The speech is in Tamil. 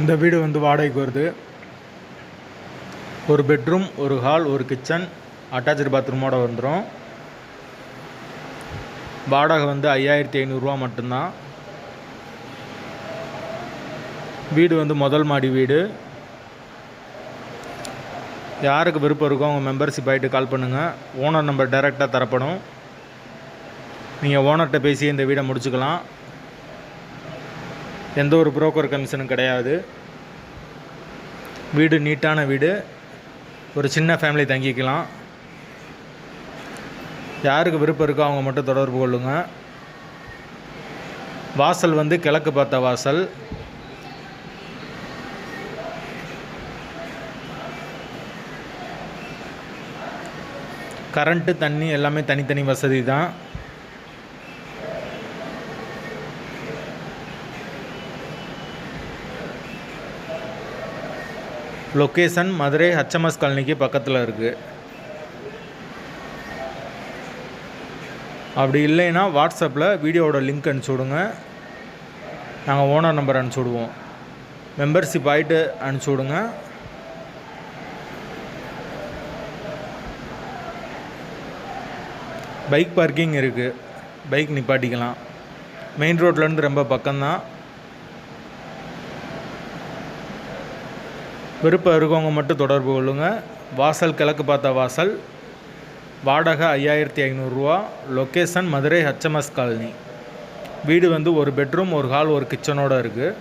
இந்த வீடு வந்து வாடகைக்கு வருது. ஒரு பெட்ரூம், ஒரு ஹால், ஒரு கிச்சன், அட்டாச்சு பாத்ரூமோட வந்துடும். வாடகை வந்து 5500 ரூபா மட்டும்தான். வீடு வந்து முதல் மாடி வீடு. யாருக்கு விருப்பம் இருக்கோ அவங்க மெம்பர்ஷிப் ஆகிட்டு கால் பண்ணுங்கள். ஓனர் நம்பர் டைரெக்டாக தரப்படும். நீங்கள் ஓனர்கிட்ட பேசி இந்த வீடை முடிச்சுக்கலாம். எந்த ஒரு புரோக்கர் கமிஷனும் கிடையாது. வீடு நீட்டான வீடு. ஒரு சின்ன ஃபேமிலி தங்கிக்கலாம். யாருக்கு விருப்பம் இருக்கோ அவங்க மட்டும் தொடர்பு கொள்ளுங்கள். வாசல் வந்து கிழக்கு பார்த்த வாசல். கரண்ட்டு, தண்ணி எல்லாமே தனித்தனி வசதி தான். லொக்கேஷன் மதுரை HMS காலனிக்கு பக்கத்தில் இருக்குது. அப்படி இல்லைன்னா வாட்ஸ்அப்பில் வீடியோவோட லிங்க் அனுப்பிச்சி விடுங்க. நாங்கள் ஓனர் நம்பர் அனுப்பிச்சி விடுவோம். மெம்பர்ஷிப் ஆகிட்டு அனுப்பிச்சி விடுங்க. பைக் பார்க்கிங் இருக்குது. பைக் நிப்பாட்டிக்கலாம். மெயின் ரோட்லேருந்து ரொம்ப பக்கம்தான். விருப்பம் இருக்கவங்க மட்டும் தொடர்பு கொள்ளுங்கள். வாசல் கிழக்கு பார்த்த வாசல். வாடகை 5500 ரூபா. Location Madurai HMS colony. வீடு வந்து ஒரு பெட்ரூம், ஒரு ஹால், ஒரு கிச்சனோடு இருக்குது.